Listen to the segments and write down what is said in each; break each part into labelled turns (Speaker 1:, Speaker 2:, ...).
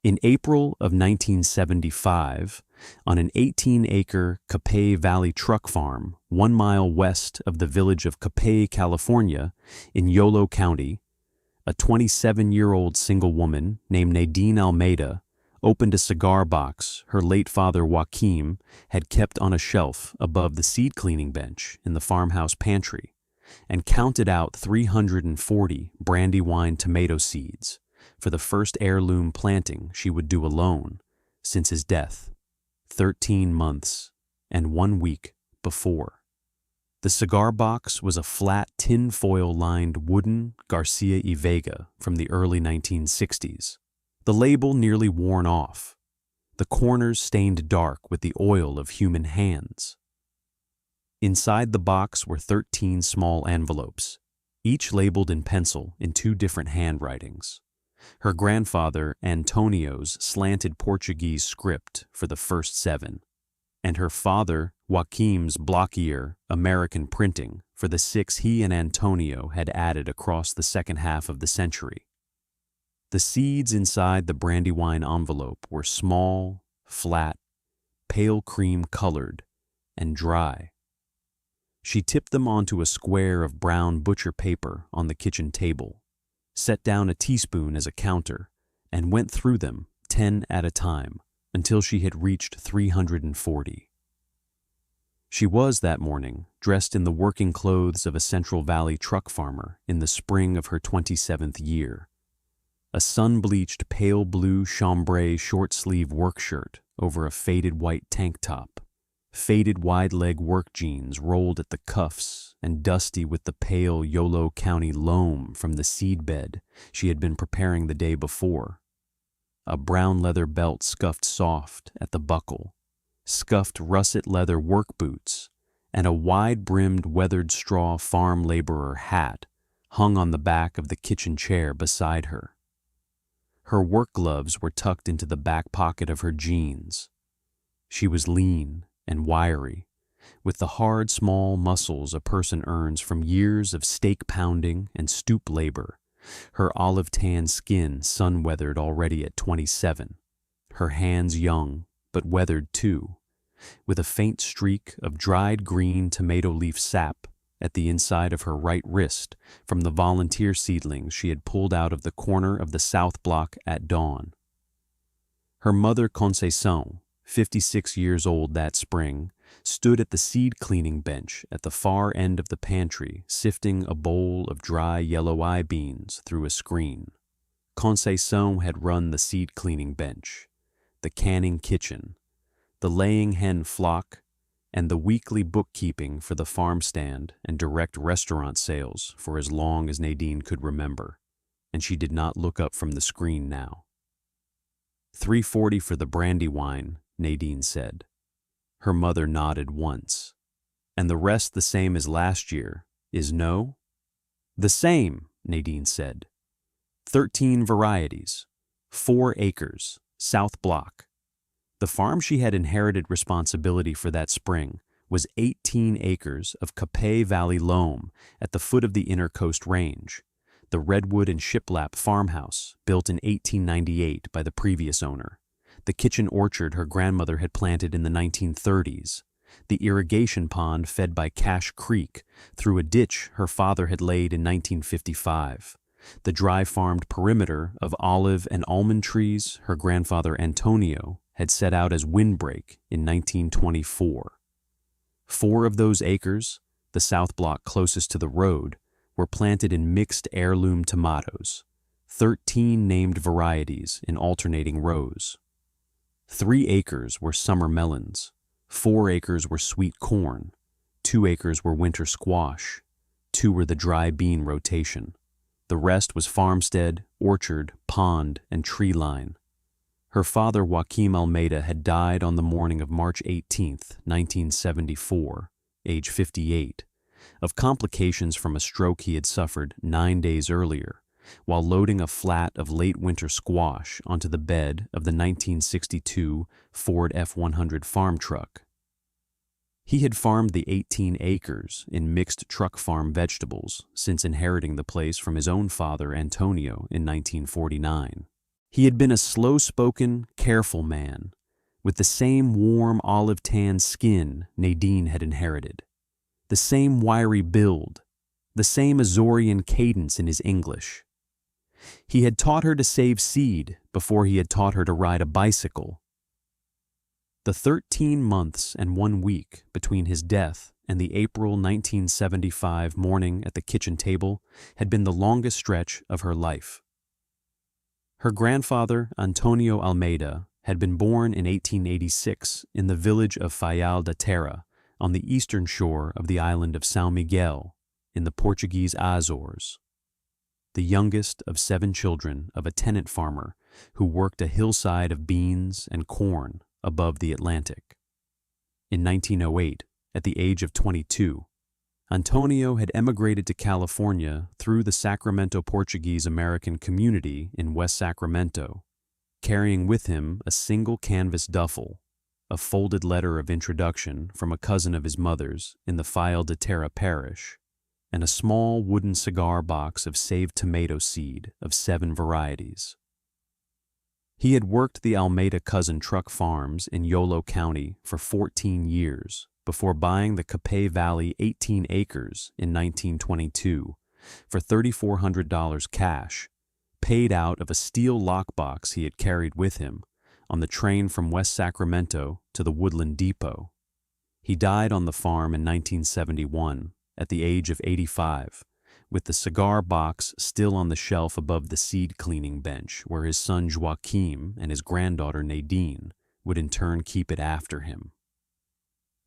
Speaker 1: In April of 1975, on an 18-acre Capay Valley truck farm 1 mile west of the village of Capay, California, in Yolo County, a 27-year-old single woman named Nadine Almeida opened a cigar box her late father Joaquim had kept on a shelf above the seed cleaning bench in the farmhouse pantry and counted out 340 Brandywine tomato seeds for the first heirloom planting she would do alone since his death 13 months and 1 week before. The cigar box was a flat tin-foil-lined wooden Garcia y Vega from the early 1960s. The label nearly worn off, the corners stained dark with the oil of human hands. Inside the box were 13 small envelopes, each labeled in pencil in 2 different handwritings. Her grandfather Antonio's slanted Portuguese script for the first 7, and her father Joaquim's blockier American printing for the 6 he and Antonio had added across the second half of the century. The seeds inside the Brandywine envelope were small, flat, pale cream colored, and dry. She tipped them onto a square of brown butcher paper on the kitchen table, set down a teaspoon as a counter, and went through them 10 at a time until she had reached 340. She was that morning dressed in the working clothes of a Central Valley truck farmer in the spring of her 27th year. A sun-bleached pale blue chambray short-sleeve work shirt over a faded white tank top, faded wide-leg work jeans rolled at the cuffs and dusty with the pale Yolo County loam from the seedbed she had been preparing the day before. A brown leather belt scuffed soft at the buckle, scuffed russet leather work boots, and a wide-brimmed weathered straw farm laborer hat hung on the back of the kitchen chair beside her. Her work gloves were tucked into the back pocket of her jeans. She was lean and wiry, with the hard, small muscles a person earns from years of stake pounding and stoop labor, her olive-tan skin sun-weathered already at 27, her hands young but weathered too, with a faint streak of dried green tomato leaf sap at the inside of her right wrist from the volunteer seedlings she had pulled out of the corner of the south block at dawn. Her mother Conceição, 56 years old that spring, stood at the seed cleaning bench at the far end of the pantry sifting a bowl of dry yellow eye beans through a screen. Conceição had run the seed cleaning bench, the canning kitchen, the laying hen flock, and the weekly bookkeeping for the farm stand and direct restaurant sales for as long as Nadine could remember, and she did not look up from the screen now. 340 for the Brandywine, Nadine said. Her mother nodded once. And the rest the same as last year, is no? The same, Nadine said. 13 varieties, 4 acres, South Block. The farm she had inherited responsibility for that spring was 18 acres of Capay Valley loam at the foot of the Inner Coast Range, the redwood and shiplap farmhouse built in 1898 by the previous owner, the kitchen orchard her grandmother had planted in the 1930s, the irrigation pond fed by Cache Creek through a ditch her father had laid in 1955, the dry-farmed perimeter of olive and almond trees her grandfather Antonio had set out as windbreak in 1924. 4 of those acres, the south block closest to the road, were planted in mixed heirloom tomatoes, 13 named varieties in alternating rows. 3 acres were summer melons, 4 acres were sweet corn, 2 acres were winter squash, 2 were the dry bean rotation. The rest was farmstead, orchard, pond, and tree line. Her father, Joaquim Almeida, had died on the morning of March 18, 1974, age 58, of complications from a stroke he had suffered 9 days earlier, while loading a flat of late winter squash onto the bed of the 1962 Ford F-100 farm truck. He had farmed the 18 acres in mixed truck farm vegetables since inheriting the place from his own father, Antonio, in 1949. He had been a slow-spoken, careful man, with the same warm olive-tan skin Nadine had inherited, the same wiry build, the same Azorean cadence in his English. He had taught her to save seed before he had taught her to ride a bicycle. The 13 months and 1 week between his death and the April 1975 morning at the kitchen table had been the longest stretch of her life. Her grandfather, Antonio Almeida, had been born in 1886 in the village of Fayal da Terra on the eastern shore of the island of São Miguel in the Portuguese Azores, the youngest of 7 children of a tenant farmer who worked a hillside of beans and corn above the Atlantic. In 1908, at the age of 22, Antonio had emigrated to California through the Sacramento Portuguese-American community in West Sacramento, carrying with him a single canvas duffel, a folded letter of introduction from a cousin of his mother's in the Fayal da Terra parish, and a small wooden cigar box of saved tomato seed of 7 varieties. He had worked the Almeida cousin truck farms in Yolo County for 14 years before buying the Capay Valley 18 acres in 1922 for $3,400 cash, paid out of a steel lockbox he had carried with him on the train from West Sacramento to the Woodland Depot. He died on the farm in 1971 at the age of 85, with the cigar box still on the shelf above the seed cleaning bench where his son Joaquim and his granddaughter Nadine would in turn keep it after him.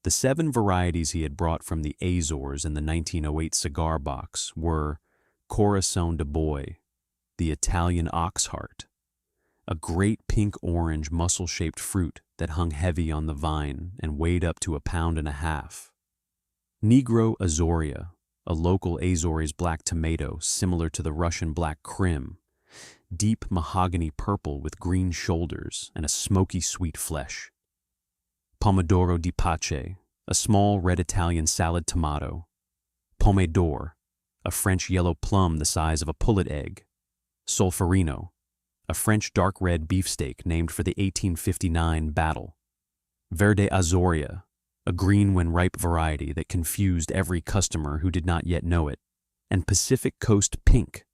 Speaker 1: The 7 varieties he had brought from the Azores in the 1908 cigar box were Coração de Boi, the Italian ox heart, a great pink-orange mussel-shaped fruit that hung heavy on the vine and weighed up to 1.5 pounds, Negro Azoria, a local Azores black tomato similar to the Russian black Krim, deep mahogany purple with green shoulders and a smoky sweet flesh, Pomodoro di Pace, a small red Italian salad tomato, Pomme d'Or, a French yellow plum the size of a pullet egg, Solferino, a French dark red beefsteak named for the 1859 battle, Verde Azoria, a green when ripe variety that confused every customer who did not yet know it, and Pacific Coast Pink,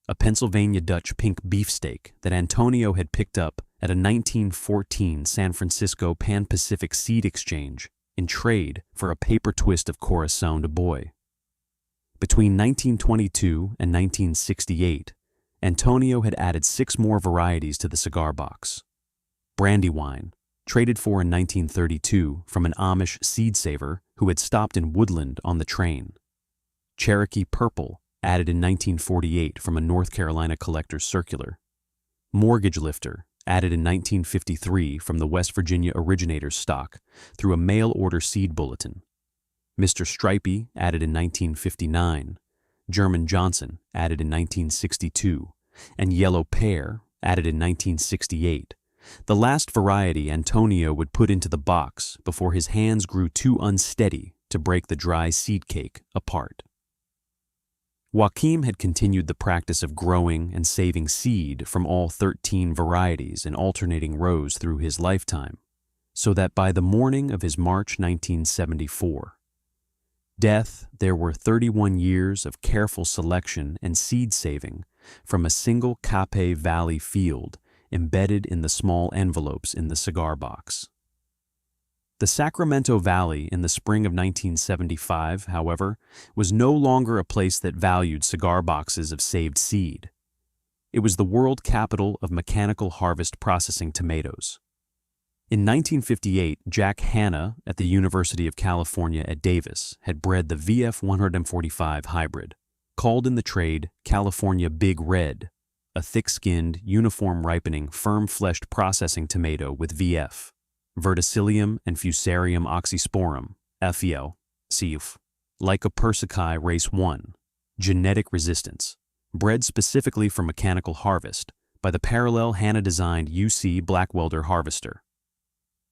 Speaker 1: a Pennsylvania Dutch pink beefsteak that Antonio had picked up at a 1914 San Francisco Pan-Pacific seed exchange in trade for a paper twist of Coração de Boi. Between 1922 and 1968, Antonio had added 6 more varieties to the cigar box. Brandywine, traded for in 1932 from an Amish seed saver who had stopped in Woodland on the train. Cherokee Purple, added in 1948 from a North Carolina collector's circular. Mortgage Lifter, added in 1953 from the West Virginia originator's stock through a mail-order seed bulletin. Mr. Stripey, added in 1959. German Johnson, added in 1962. And Yellow Pear, added in 1968. The last variety Antonio would put into the box before his hands grew too unsteady to break the dry seed cake apart. Joaquim had continued the practice of growing and saving seed from all 13 varieties in alternating rows through his lifetime, so that by the morning of his March 1974 death, there were 31 years of careful selection and seed saving from a single Capay Valley field embedded in the small envelopes in the cigar box. The Sacramento Valley in the spring of 1975, however, was no longer a place that valued cigar boxes of saved seed. It was the world capital of mechanical harvest processing tomatoes. In 1958, Jack Hanna at the University of California at Davis had bred the VF 145 hybrid, called in the trade California Big Red, a thick-skinned, uniform-ripening, firm-fleshed processing tomato with VF, Verticillium and Fusarium oxysporum, FEL, CF, Lycopersicae race 1, genetic resistance, bred specifically for mechanical harvest by the parallel Hanna-designed UC Blackwelder harvester.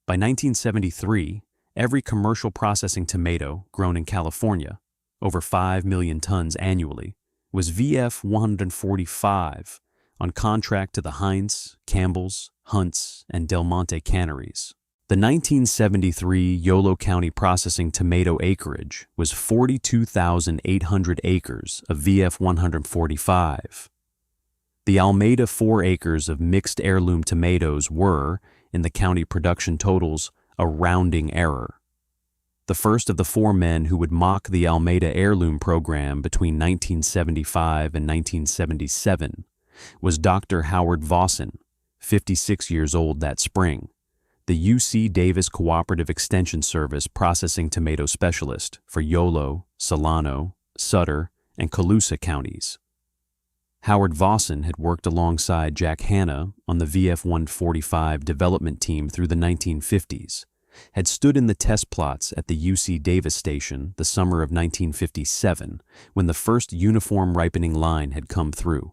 Speaker 1: By 1973, every commercial processing tomato grown in California, over 5 million tons annually, was VF 145, on contract to the Heinz, Campbell's, Hunt's, and Del Monte canneries. The 1973 Yolo County processing tomato acreage was 42,800 acres of VF 145. The Almeida 4 acres of mixed heirloom tomatoes were, in the county production totals, a rounding error. The first of the 4 men who would mock the Almeida heirloom program between 1975 and 1977 was Dr. Howard Vossen, 56 years old that spring, the UC Davis Cooperative Extension Service processing tomato specialist for Yolo, Solano, Sutter, and Colusa counties. Howard Vossen had worked alongside Jack Hanna on the VF 145 development team through the 1950s, had stood in the test plots at the UC Davis station the summer of 1957 when the first uniform ripening line had come through,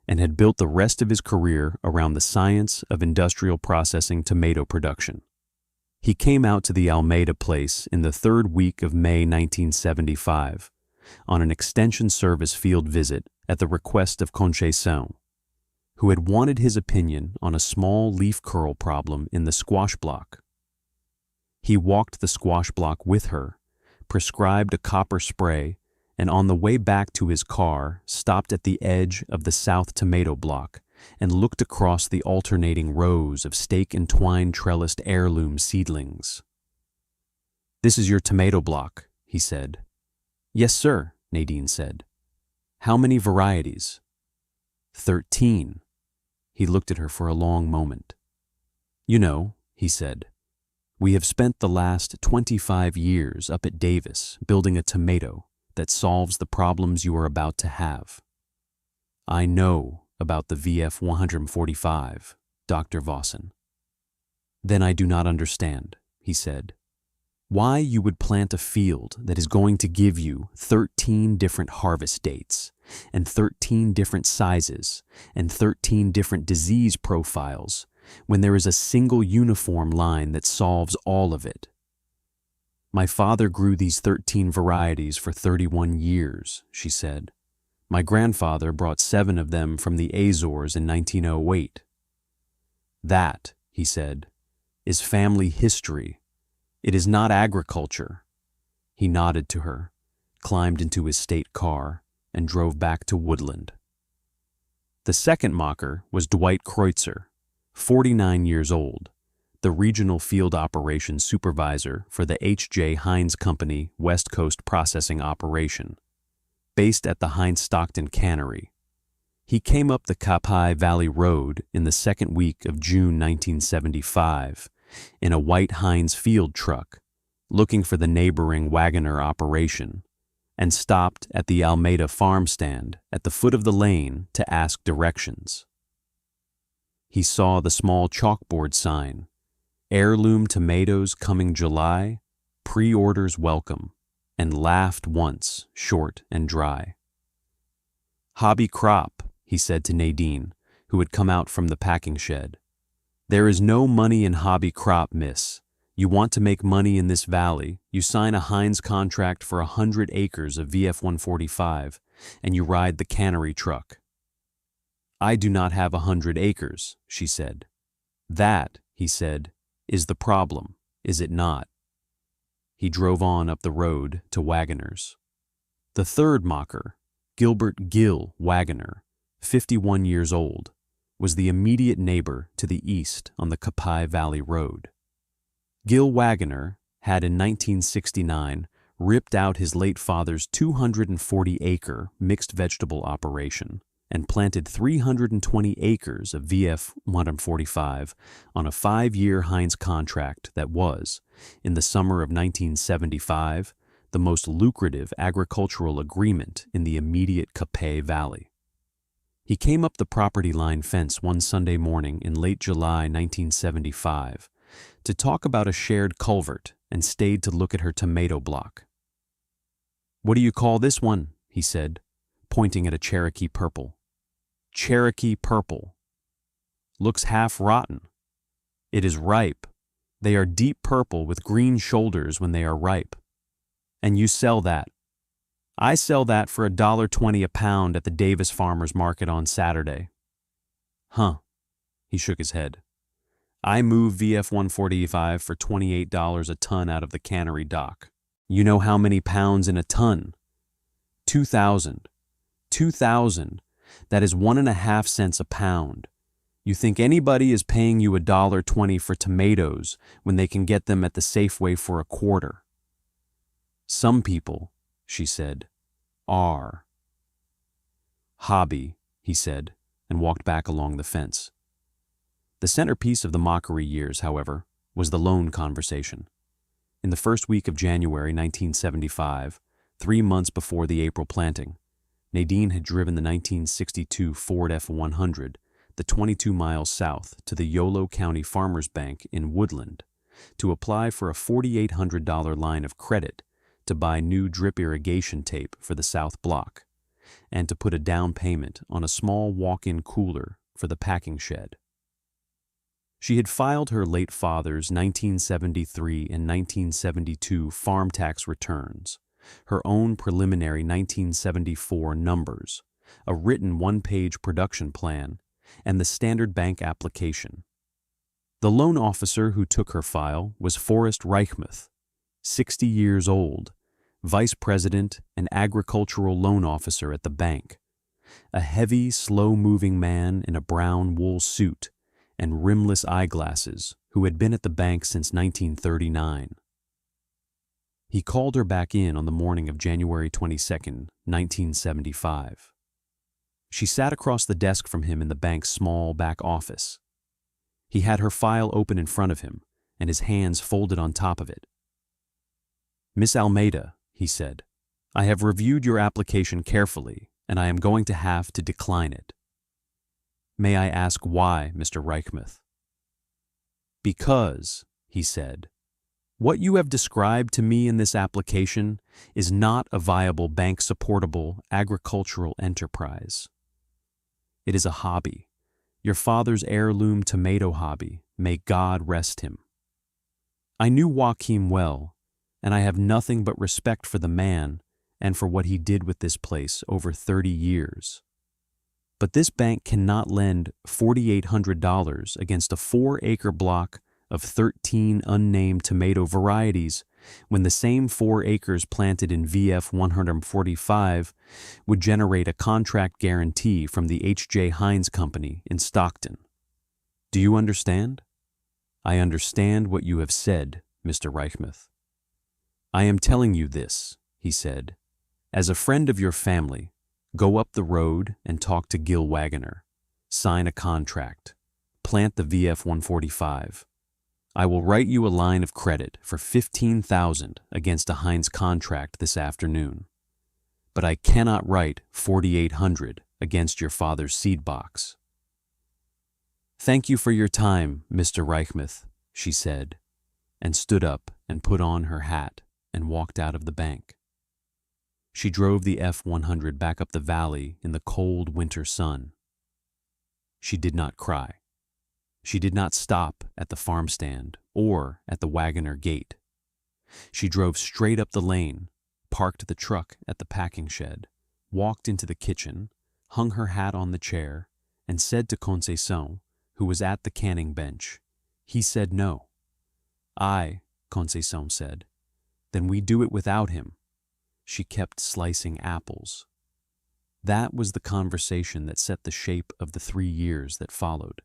Speaker 1: and had built the rest of his career around the science of industrial processing tomato production. He came out to the Almeida place in the 3rd week of May 1975 on an extension service field visit at the request of Conchesson, who had wanted his opinion on a small leaf curl problem in the squash block. He walked the squash block with her, prescribed a copper spray, and on the way back to his car stopped at the edge of the south tomato block and looked across the alternating rows of stake and twine trellised heirloom seedlings. "This is your tomato block," he said. "Yes, sir," Nadine said. "How many varieties?" 13. He looked at her for a long moment. "You know," he said, "we have spent the last 25 years up at Davis building a tomato that solves the problems you are about to have." "I know about the VF 145, Dr. Vossen." "Then I do not understand," he said, "why you would plant a field that is going to give you 13 different harvest dates, and 13 different sizes, and 13 different disease profiles, when there is a single uniform line that solves all of it." "My father grew these 13 varieties for 31 years, she said. "My grandfather brought 7 of them from the Azores in 1908. "That," he said, "is family history. It is not agriculture." He nodded to her, climbed into his state car, and drove back to Woodland. The second mocker was Dwight Kreutzer, 49 years old, the regional field operations supervisor for the H.J. Heinz Company West Coast processing operation, based at the Heinz Stockton Cannery. He came up the Kapai Valley Road in the 2nd week of June 1975 in a white Heinz field truck, looking for the neighboring Wagoner operation, and stopped at the Almeida farm stand at the foot of the lane to ask directions. He saw the small chalkboard sign, "Heirloom tomatoes coming July, pre-orders welcome," and laughed once, short and dry. "Hobby crop," he said to Nadine, who had come out from the packing shed. "There is no money in hobby crop, miss. You want to make money in this valley, you sign a Heinz contract for 100 acres of VF 145, and you ride the cannery truck." "I do not have 100 acres, she said. "That," he said, "is the problem, is it not?" He drove on up the road to Wagoners. The third mocker, Gilbert Gill Wagoner, 51 years old, was the immediate neighbor to the east on the Kapai Valley Road. Gill Wagoner had in 1969 ripped out his late father's 240-acre mixed vegetable operation and planted 320 acres of VF 145 on a 5-year Heinz contract that was, in the summer of 1975, the most lucrative agricultural agreement in the immediate Kapai Valley. He came up the property line fence one Sunday morning in late July 1975 to talk about a shared culvert and stayed to look at her tomato block. "What do you call this one?" he said, pointing at a Cherokee purple. "Cherokee purple. Looks half rotten. It is ripe. They are deep purple with green shoulders when they are ripe. And you sell that." "I sell that for $1.20 a pound at the Davis Farmers Market on Saturday." Huh. He shook his head. I move VF 145 for $28 a ton out of the cannery dock. You know how many pounds in a ton? 2,000. 2,000. That is 1.5 cents a pound. You think anybody is paying you $1.20 for tomatoes when they can get them at the Safeway for a quarter? Some people, she said, are. Hobby, he said, and walked back along the fence. The centerpiece of the mockery years, however, was the loan conversation. In the first week of January 1975, 3 months before the April planting, Nadine had driven the 1962 Ford F-100 the 22 miles south to the Yolo County Farmers Bank in Woodland to apply for a $4,800 line of credit to buy new drip irrigation tape for the South Block and to put a down payment on a small walk-in cooler for the packing shed. She had filed her late father's 1973 and 1972 farm tax returns, her own preliminary 1974 numbers, a written one-page production plan, and the standard bank application. The loan officer who took her file was Forrest Reichmuth, 60 years old, vice president and agricultural loan officer at the bank, a heavy, slow-moving man in a brown wool suit and rimless eyeglasses who had been at the bank since 1939. He called her back in on the morning of January 22, 1975. She sat across the desk from him in the bank's small back office. He had her file open in front of him and his hands folded on top of it. "Miss Almeida," he said, "I have reviewed your application carefully and I am going to have to decline it." "May I ask why, Mr. Reichmuth?" "Because," he said, "what you have described to me in this application is not a viable bank-supportable agricultural enterprise. It is a hobby, your father's heirloom tomato hobby, may God rest him. I knew Joachim well, and I have nothing but respect for the man and for what he did with this place over 30 years. But this bank cannot lend $4,800 against a 4-acre block of 13 unnamed tomato varieties when the same 4 acres planted in VF 145 would generate a contract guarantee from the H.J. Heinz Company in Stockton. Do you understand?" "I understand what you have said, Mr. Reichmuth. I am telling you this," he said, "as a friend of your family. Go up the road and talk to Gil Wagoner. Sign a contract. Plant the VF 145. I will write you a line of credit for $15,000 against a Heinz contract this afternoon. But I cannot write $4,800 against your father's seed box." "Thank you for your time, Mr. Reichmuth," she said, and stood up and put on her hat and walked out of the bank. She drove the F-100 back up the valley in the cold winter sun. She did not cry. She did not stop at the farm stand or at the Wagoner gate. She drove straight up the lane, parked the truck at the packing shed, walked into the kitchen, hung her hat on the chair, and said to Conceição, who was at the canning bench, "He said no." "Aye," Conceição said. "Then we do it without him." She kept slicing apples. That was the conversation that set the shape of the 3 years that followed.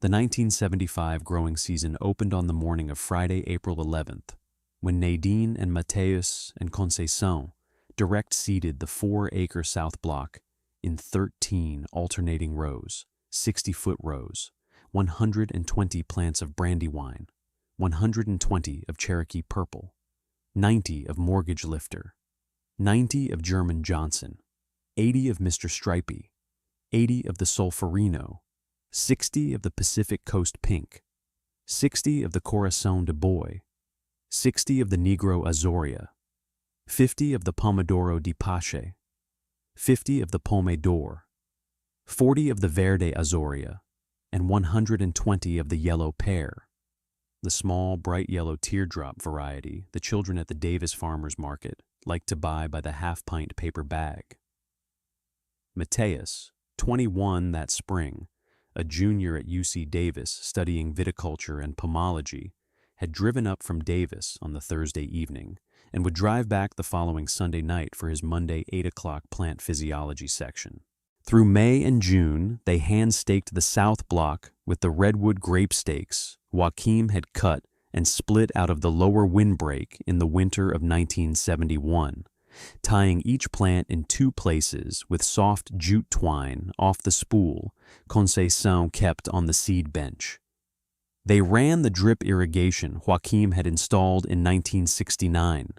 Speaker 1: The 1975 growing season opened on the morning of Friday, April 11th, when Nadine and Mateus and Conceição direct seeded the 4-acre South Block in 13 alternating rows, 60-foot rows, 120 plants of Brandywine, 120 of Cherokee Purple, 90 of Mortgage Lifter, 90 of German Johnson, 80 of Mr. Stripey, 80 of the Solferino, 60 of the Pacific Coast Pink, 60 of the Corazon de Boy, 60 of the Negro Azoria, 50 of the Pomodoro di Pache, 50 of the Pomme d'Or, 40 of the Verde Azoria, and 120 of the Yellow Pear, the small, bright yellow teardrop variety the children at the Davis Farmers Market liked to buy by the half-pint paper bag. Mateus, 21 that spring, a junior at UC Davis studying viticulture and pomology, had driven up from Davis on the Thursday evening and would drive back the following Sunday night for his Monday 8 o'clock plant physiology section. Through May and June, they hand-staked the South Block with the redwood grape stakes Joachim had cut and split out of the lower windbreak in the winter of 1971, tying each plant in two places with soft jute twine off the spool Conceição kept on the seed bench. They ran the drip irrigation Joachim had installed in 1969,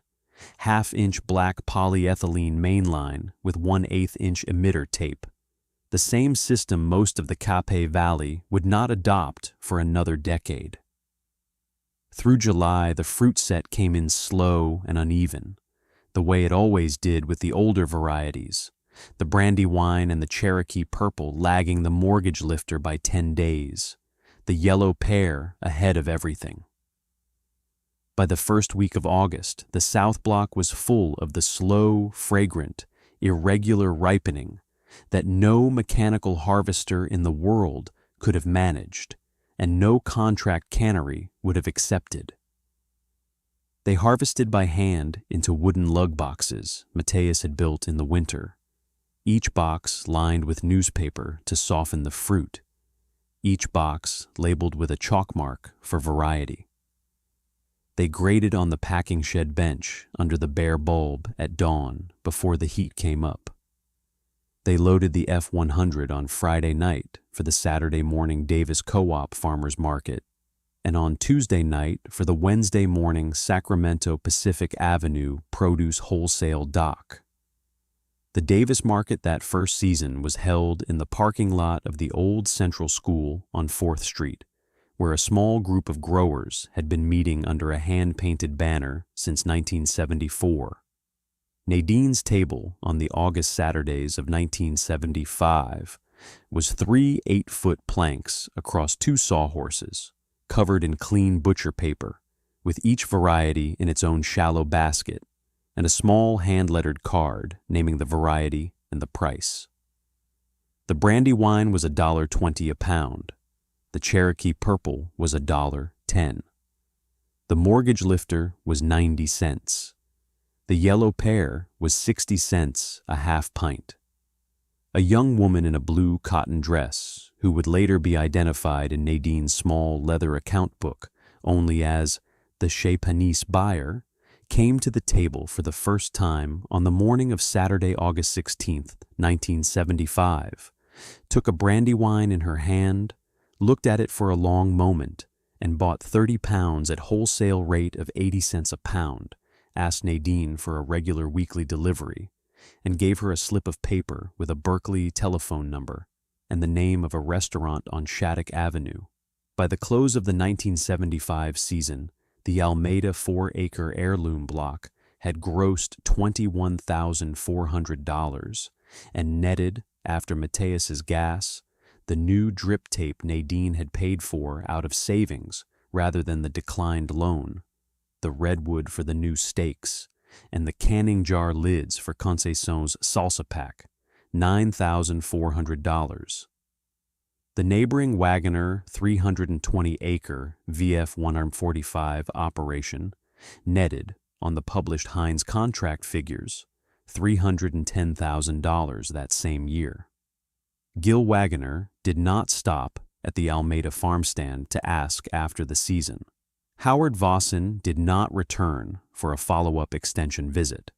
Speaker 1: half-inch black polyethylene mainline with 1/8 inch emitter tape, the same system most of the Capay Valley would not adopt for another decade. Through July, the fruit set came in slow and uneven, the way it always did with the older varieties, the Brandywine and the Cherokee Purple lagging the Mortgage Lifter by 10 days, the Yellow Pear ahead of everything. By the first week of August, the South Block was full of the slow, fragrant, irregular ripening that no mechanical harvester in the world could have managed, and no contract cannery would have accepted. They harvested by hand into wooden lug boxes Mateus had built in the winter, each box lined with newspaper to soften the fruit, each box labeled with a chalk mark for variety. They grated on the packing shed bench under the bare bulb at dawn before the heat came up. They loaded the F-100 on Friday night for the Saturday morning Davis Co-op Farmers Market, and on Tuesday night for the Wednesday morning Sacramento Pacific Avenue Produce Wholesale Dock. The Davis Market that first season was held in the parking lot of the old Central School on 4th Street, where a small group of growers had been meeting under a hand-painted banner since 1974. Nadine's table on the August Saturdays of 1975 was 3 8-foot planks across 2 sawhorses, covered in clean butcher paper, with each variety in its own shallow basket, and a small hand-lettered card naming the variety and the price. The Brandywine was $1.20 a pound. The Cherokee Purple was $1.10. The Mortgage Lifter was 90 cents. The Yellow Pear was 60 cents a half pint. A young woman in a blue cotton dress, who would later be identified in Nadine's small leather account book only as the Chez Panisse buyer, came to the table for the first time on the morning of Saturday, August 16, 1975, took a Brandywine in her hand, looked at it for a long moment, and bought 30 pounds at wholesale rate of 80 cents a pound, asked Nadine for a regular weekly delivery, and gave her a slip of paper with a Berkeley telephone number and the name of a restaurant on Shattuck Avenue. By the close of the 1975 season, the Almeida 4-acre heirloom block had grossed $21,400 and netted, after Mateus's gas, the new drip tape Nadine had paid for out of savings rather than the declined loan, the redwood for the new stakes, and the canning jar lids for Conceição's salsa pack, $9,400. The neighboring Wagoner 320-acre VF 145 operation netted, on the published Heinz contract figures, $310,000 that same year. Gil Wagoner did not stop at the Almeida farm stand to ask after the season. Howard Vossen did not return for a follow-up extension visit.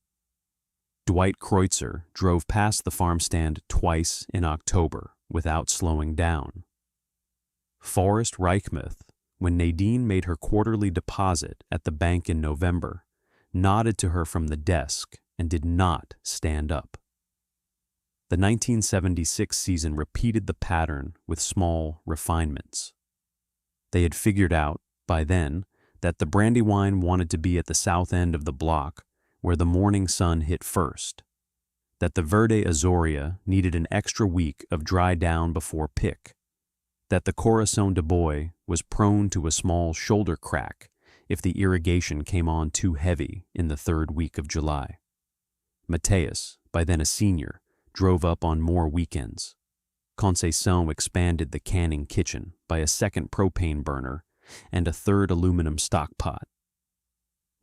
Speaker 1: Dwight Kreutzer drove past the farm stand twice in October without slowing down. Forrest Reichmuth, when Nadine made her quarterly deposit at the bank in November, nodded to her from the desk and did not stand up. The 1976 season repeated the pattern with small refinements. They had figured out, by then, that the Brandywine wanted to be at the south end of the block where the morning sun hit first, that the Verde Azoria needed an extra week of dry down before pick, that the Corazon de Boy was prone to a small shoulder crack if the irrigation came on too heavy in the 3rd week of July. Mateus, by then a senior, drove up on more weekends. Concession expanded the canning kitchen by a second propane burner and a third aluminum stockpot.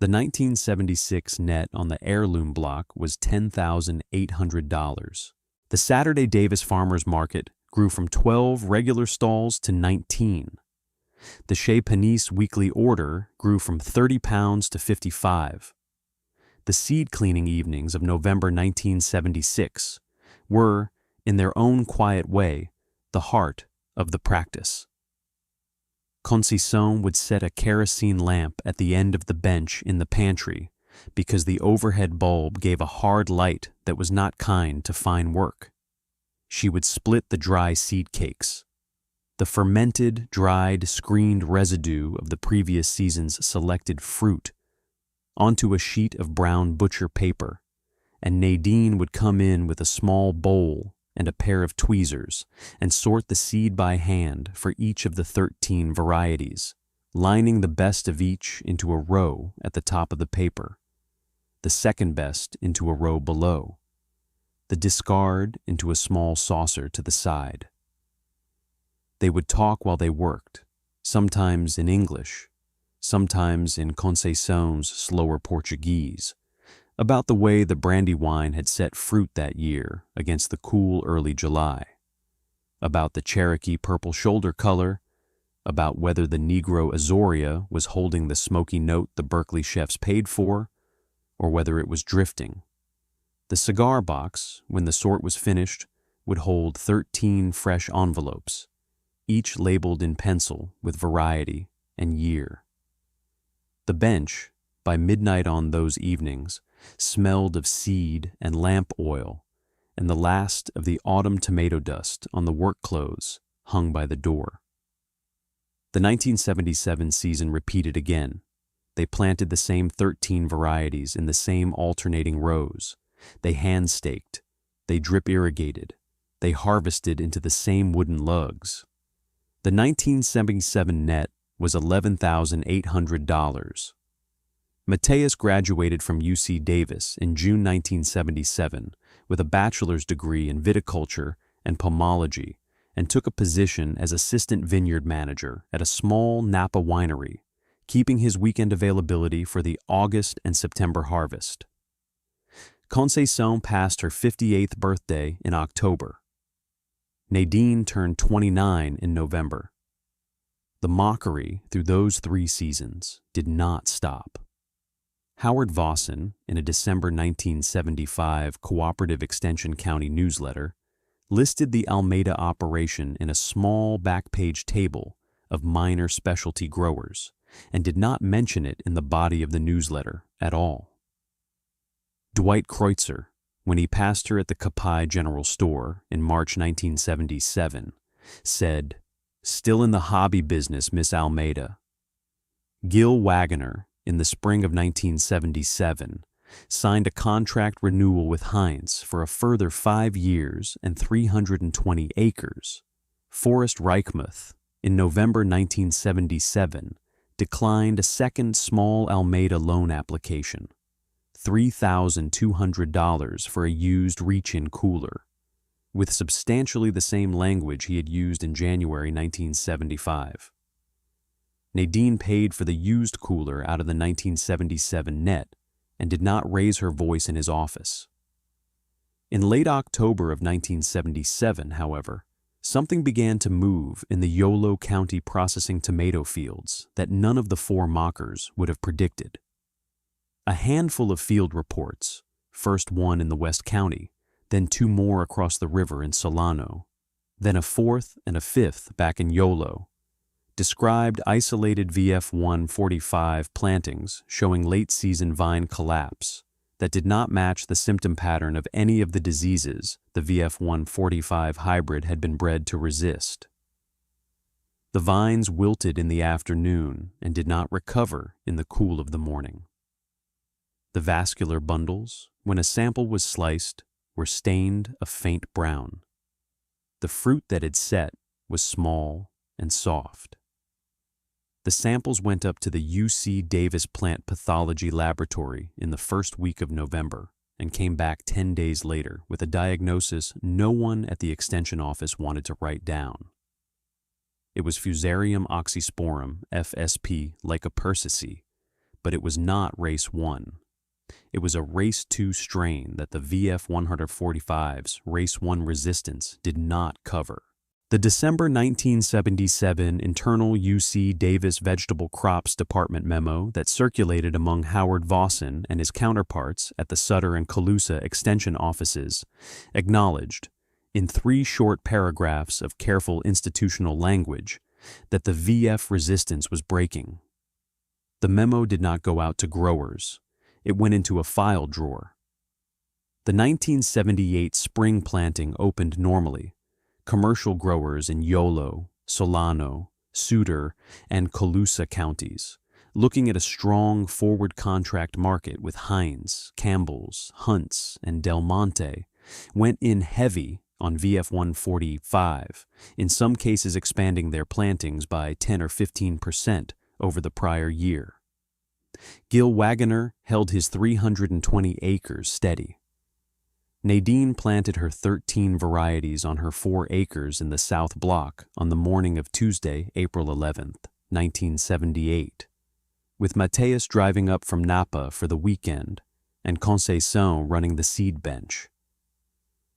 Speaker 1: The 1976 net on the Heirloom block was $10,800. The Saturday Davis Farmers Market grew from 12 regular stalls to 19. The Chez Panisse weekly order grew from 30 pounds to 55. The seed cleaning evenings of November 1976 were, in their own quiet way, the heart of the practice. Concession would set a kerosene lamp at the end of the bench in the pantry because the overhead bulb gave a hard light that was not kind to fine work. She would split the dry seed cakes. The fermented, dried, screened residue of the previous season's selected fruit onto a sheet of brown butcher paper, and Nadine would come in with a small bowl and a pair of tweezers and sort the seed by hand for each of the 13 varieties, lining the best of each into a row at the top of the paper, the second best into a row below, the discard into a small saucer to the side. They would talk while they worked, sometimes in English, sometimes in Concession's slower Portuguese, about the way the Brandywine had set fruit that year against the cool early July, about the Cherokee purple shoulder color, about whether the Negro Azoria was holding the smoky note the Berkeley chefs paid for, or whether it was drifting. The cigar box, when the sort was finished, would hold 13 fresh envelopes, each labeled in pencil with variety and year. The bench, by midnight on those evenings, smelled of seed and lamp oil, and the last of the autumn tomato dust on the work clothes hung by the door. The 1977 season repeated again. They planted the same 13 varieties in the same alternating rows. They hand-staked. They drip-irrigated. They harvested into the same wooden lugs. The 1977 net was $11,800. Mateus graduated from UC Davis in June 1977 with a bachelor's degree in viticulture and pomology and took a position as assistant vineyard manager at a small Napa winery, keeping his weekend availability for the August and September harvest. Concession passed her 58th birthday in October. Nadine turned 29 in November. The mockery through those 3 seasons did not stop. Howard Vossen, in a December 1975 Cooperative Extension County newsletter, listed the Almeida operation in a small back-page table of minor specialty growers and did not mention it in the body of the newsletter at all. Dwight Kreutzer, when he passed her at the Kapai General Store in March 1977, said, "Still in the hobby business, Miss Almeida." Gil Wagoner, in the spring of 1977, signed a contract renewal with Heinz for a further 5 years and 320 acres. Forrest Reichmuth, in November 1977, declined a second small Almeida loan application, $3,200 for a used reach-in cooler, with substantially the same language he had used in January 1975. Nadine paid for the used cooler out of the 1977 net and did not raise her voice in his office. In late October of 1977, however, something began to move in the Yolo County processing tomato fields that none of the 4 mockers would have predicted. A handful of field reports, first one in the West County, then 2 more across the river in Solano, then a 4th and a 5th back in Yolo, described isolated VF145 plantings showing late-season vine collapse that did not match the symptom pattern of any of the diseases the VF145 hybrid had been bred to resist. The vines wilted in the afternoon and did not recover in the cool of the morning. The vascular bundles, when a sample was sliced, were stained a faint brown. The fruit that had set was small and soft. The samples went up to the UC Davis Plant Pathology Laboratory in the first week of November and came back 10 days later with a diagnosis no one at the extension office wanted to write down. It was Fusarium oxysporum, FSP, lycopersicea, but it was not race 1. It was a race 2 strain that the VF-145's race 1 resistance did not cover. The December 1977 internal UC Davis Vegetable Crops Department memo that circulated among Howard Vossen and his counterparts at the Sutter and Colusa extension offices acknowledged, in 3 short paragraphs of careful institutional language, that the VF resistance was breaking. The memo did not go out to growers. It went into a file drawer. The 1978 spring planting opened normally. Commercial growers in Yolo, Solano, Sutter, and Colusa counties, looking at a strong forward contract market with Heinz, Campbell's, Hunt's, and Del Monte, went in heavy on VF-145, in some cases expanding their plantings by 10 or 15% over the prior year. Gil Wagoner held his 320 acres steady. Nadine planted her 13 varieties on her 4 acres in the South Block on the morning of Tuesday, April 11th, 1978, with Mateus driving up from Napa for the weekend and Conceição running the seed bench.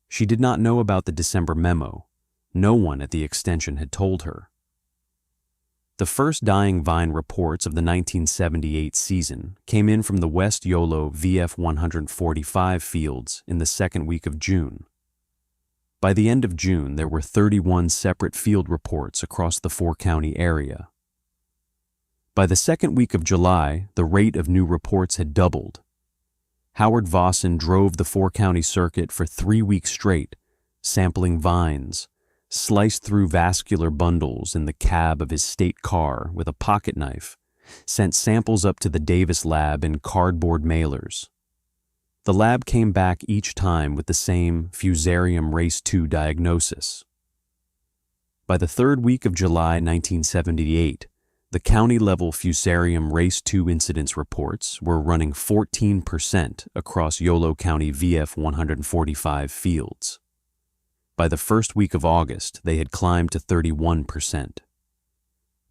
Speaker 1: She did not know about the December memo. No one at the extension had told her. The first dying vine reports of the 1978 season came in from the West Yolo VF-145 fields in the second week of June. By the end of June, there were 31 separate field reports across the 4-county area. By the second week of July, the rate of new reports had doubled. Howard Vossen drove the 4-county circuit for 3 weeks straight, sampling vines, sliced through vascular bundles in the cab of his state car with a pocket knife, sent samples up to the Davis lab in cardboard mailers. The lab came back each time with the same Fusarium race 2 diagnosis. By the third week of July 1978, the county-level Fusarium race 2 incidence reports were running 14% across Yolo County VF-145 fields. By the first week of August, they had climbed to 31%.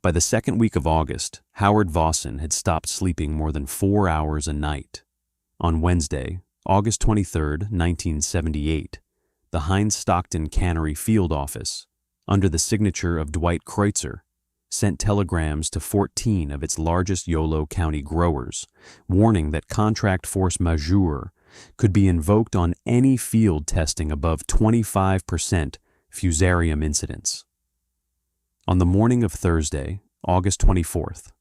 Speaker 1: By the second week of August, Howard Vossen had stopped sleeping more than 4 hours a night. On Wednesday, August 23, 1978, the Heinz Stockton Cannery Field Office, under the signature of Dwight Kreutzer, sent telegrams to 14 of its largest Yolo County growers, warning that contract force majeure could be invoked on any field testing above 25% Fusarium incidence. On the morning of Thursday, August 24th,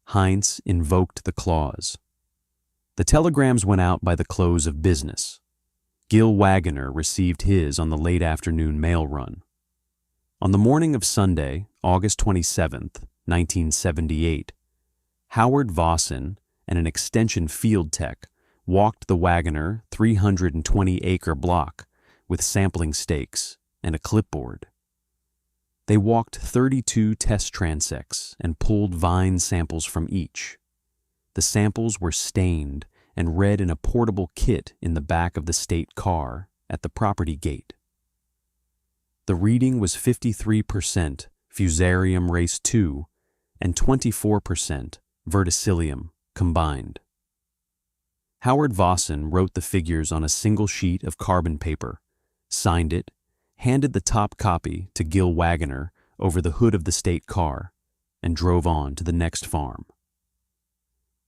Speaker 1: Heinz invoked the clause. The telegrams went out by the close of business. Gil Wagoner received his on the late afternoon mail run. On the morning of Sunday, August 27th, 1978, Howard Vossen and an extension field tech walked the Wagoner 320-acre block with sampling stakes and a clipboard. They walked 32 test transects and pulled vine samples from each. The samples were stained and read in a portable kit in the back of the state car at the property gate. The reading was 53% Fusarium race 2 and 24% verticillium combined. Howard Vossen wrote the figures on a single sheet of carbon paper, signed it, handed the top copy to Gil Wagoner over the hood of the state car, and drove on to the next farm.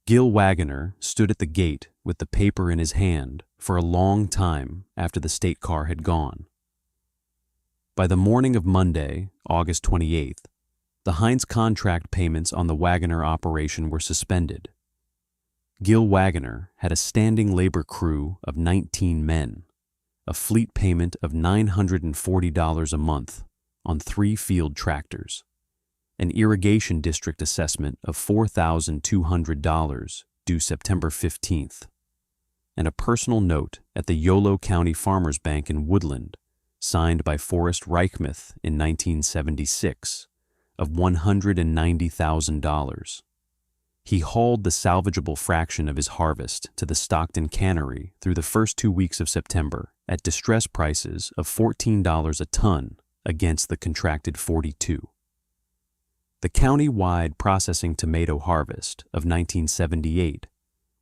Speaker 1: Gil Wagoner stood at the gate with the paper in his hand for a long time after the state car had gone. By the morning of Monday, August 28th, the Heinz contract payments on the Wagoner operation were suspended. Gil Wagoner had a standing labor crew of 19 men, a fleet payment of $940 a month on 3 field tractors, an irrigation district assessment of $4,200 due September 15th, and a personal note at the Yolo County Farmers Bank in Woodland, signed by Forrest Reichmuth in 1976, of $190,000. He hauled the salvageable fraction of his harvest to the Stockton cannery through the first 2 weeks of September at distress prices of $14 a ton against the contracted 42. The county-wide processing tomato harvest of 1978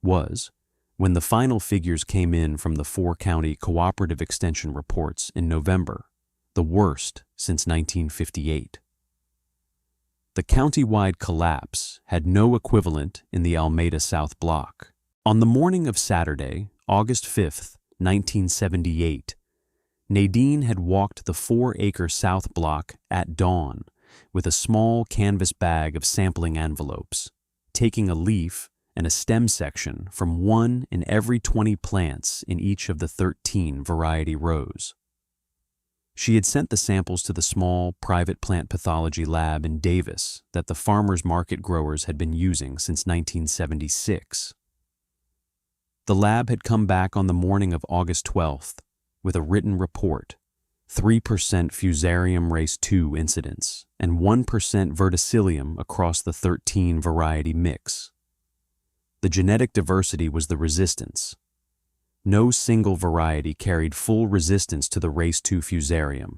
Speaker 1: was, when the final figures came in from the 4-county cooperative extension reports in November, the worst since 1958. The county-wide collapse had no equivalent in the Alameda South Block. On the morning of Saturday, August 5, 1978, Nadine had walked the 4-acre South Block at dawn with a small canvas bag of sampling envelopes, taking a leaf and a stem section from 1 in every 20 plants in each of the 13 variety rows. She had sent the samples to the small, private plant pathology lab in Davis that the farmers market growers had been using since 1976. The lab had come back on the morning of August 12th with a written report: 3% Fusarium race 2 incidence and 1% verticillium across the 13 variety mix. The genetic diversity was the resistance. No single variety carried full resistance to the race 2 Fusarium,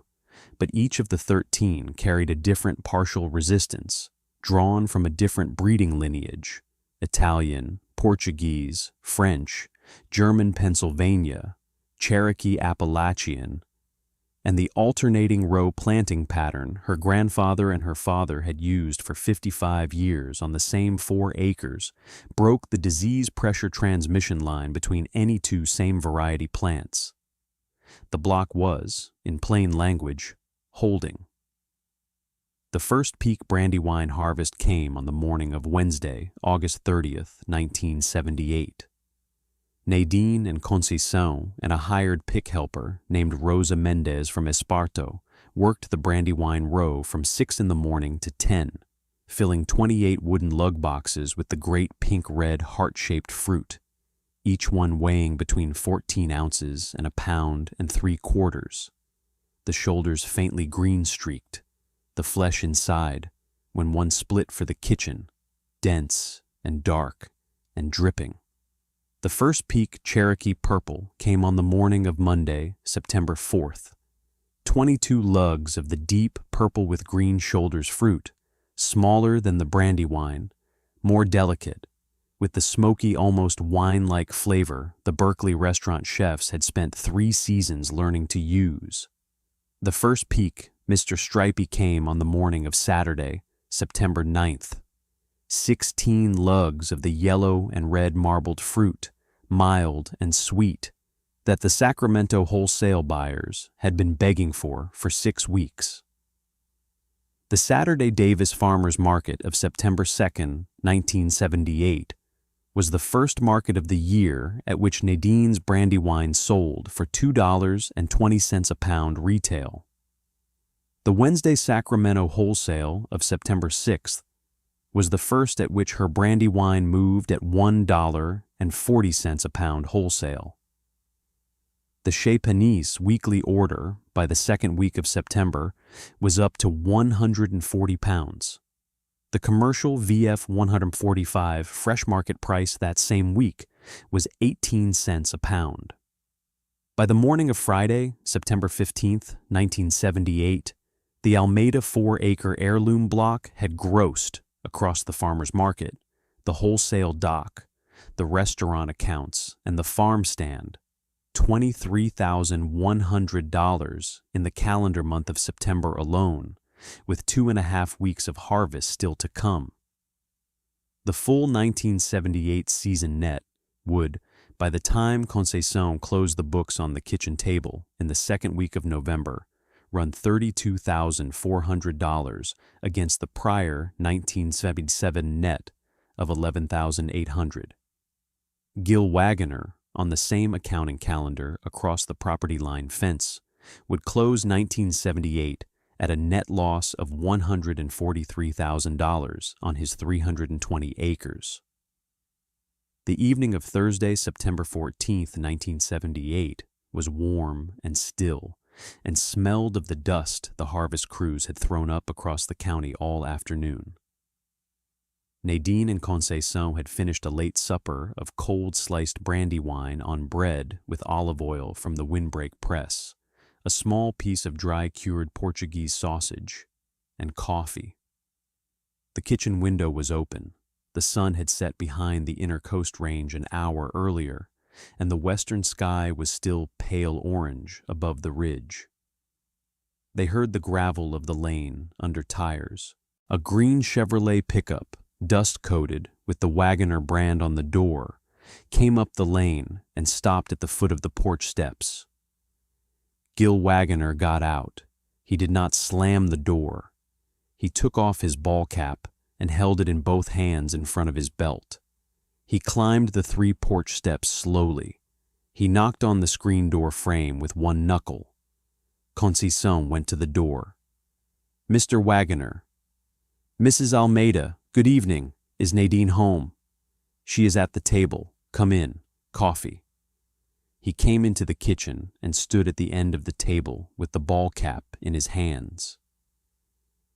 Speaker 1: but each of the 13 carried a different partial resistance, drawn from a different breeding lineage: Italian, Portuguese, French, German Pennsylvania, Cherokee Appalachian, and the alternating row planting pattern her grandfather and her father had used for 55 years on the same 4 acres broke the disease pressure transmission line between any 2 same variety plants. The block was, in plain language, holding. The first peak Brandywine harvest came on the morning of Wednesday, August 30th, 1978. Nadine and Conceição and a hired pick helper named Rosa Mendez from Esparto worked the Brandywine row from 6 in the morning to 10, filling 28 wooden lug boxes with the great pink-red heart-shaped fruit, each one weighing between 14 ounces and 1.75 pounds, the shoulders faintly green-streaked, the flesh inside, when one split for the kitchen, dense and dark and dripping. The first peak Cherokee Purple came on the morning of Monday, September 4th. 22 lugs of the deep purple with green shoulders fruit, smaller than the Brandywine, more delicate, with the smoky, almost wine-like flavor the Berkeley restaurant chefs had spent 3 seasons learning to use. The first peak, Mr. Stripey, came on the morning of Saturday, September 9th. 16 lugs of the yellow and red marbled fruit, mild and sweet, that the Sacramento wholesale buyers had been begging for 6 weeks. The Saturday Davis Farmers Market of September 2nd, 1978, was the first market of the year at which Nadine's Brandywine sold for $2.20 a pound retail. The Wednesday Sacramento wholesale of September 6th was the first at which her Brandywine moved at $1.40 a pound wholesale. The Chez Panisse weekly order by the second week of September was up to 140 pounds. The commercial VF 145 fresh market price that same week was 18 cents a pound. By the morning of Friday, September 15th, 1978, the Alameda 4-acre Heirloom block had grossed across the farmer's market, the wholesale dock, the restaurant accounts, and the farm stand, $23,100 in the calendar month of September alone, with 2.5 weeks of harvest still to come. The full 1978 season net would, by the time Conceição closed the books on the kitchen table in the second week of November, run $32,400 against the prior 1977 net of $11,800. Gil Wagoner, on the same accounting calendar across the property line fence, would close 1978 at a net loss of $143,000 on his 320 acres. The evening of Thursday, September 14th, 1978, was warm and still, and smelled of the dust the harvest crews had thrown up across the county all afternoon. Nadine and Conceição had finished a late supper of cold sliced brandy wine on bread with olive oil from the windbreak press, a small piece of dry-cured Portuguese sausage, and coffee. The kitchen window was open. The sun had set behind the inner coast range an hour earlier, and the western sky was still pale orange above the ridge. They heard the gravel of the lane under tires. A green Chevrolet pickup, dust-coated with the Wagoner brand on the door, came up the lane and stopped at the foot of the porch steps. Gil Wagoner got out. He did not slam the door. He took off his ball cap and held it in both hands in front of his belt. He climbed the 3 porch steps slowly. He knocked on the screen door frame with one knuckle. Conceição went to the door. "Mr. Wagoner." "Mrs. Almeida, good evening. Is Nadine home?" "She is at the table. Come in. Coffee." He came into the kitchen and stood at the end of the table with the ball cap in his hands.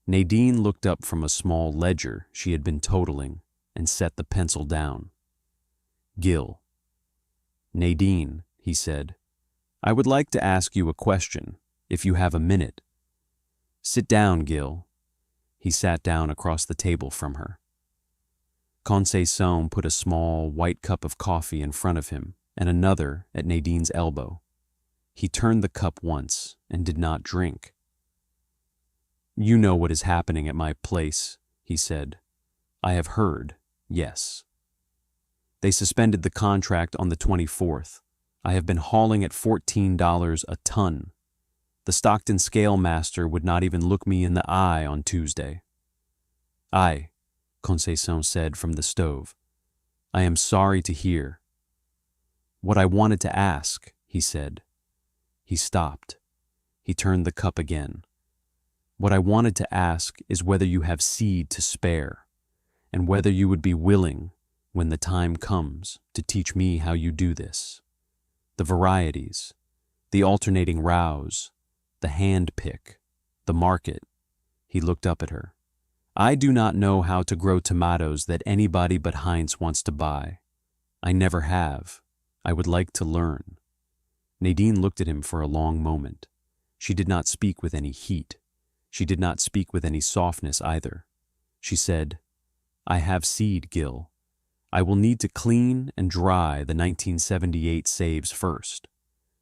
Speaker 1: Nadine looked up from a small ledger she had been totaling and set the pencil down. "Gil." "Nadine," he said, "I would like to ask you a question, if you have a minute." "Sit down, Gil." He sat down across the table from her. Conceição put a small, white cup of coffee in front of him and another at Nadine's elbow. He turned the cup once and did not drink. "You know what is happening at my place," he said. "I have heard, yes. They suspended the contract on the 24th. I have been hauling at $14 a ton. The Stockton scale master would not even look me in the eye on Tuesday." "Aye," Conceição said from the stove. "I am sorry to hear." "What I wanted to ask," he said. He stopped. He turned the cup again. "What I wanted to ask is whether you have seed to spare, and whether you would be willing, when the time comes, to teach me how you do this. The varieties, the alternating rows, the hand pick, the market." He looked up at her. "I do not know how to grow tomatoes that anybody but Heinz wants to buy. I never have. I would like to learn." Nadine looked at him for a long moment. She did not speak with any heat. She did not speak with any softness either. She said, "I have seed, Gil. I will need to clean and dry the 1978 saves first.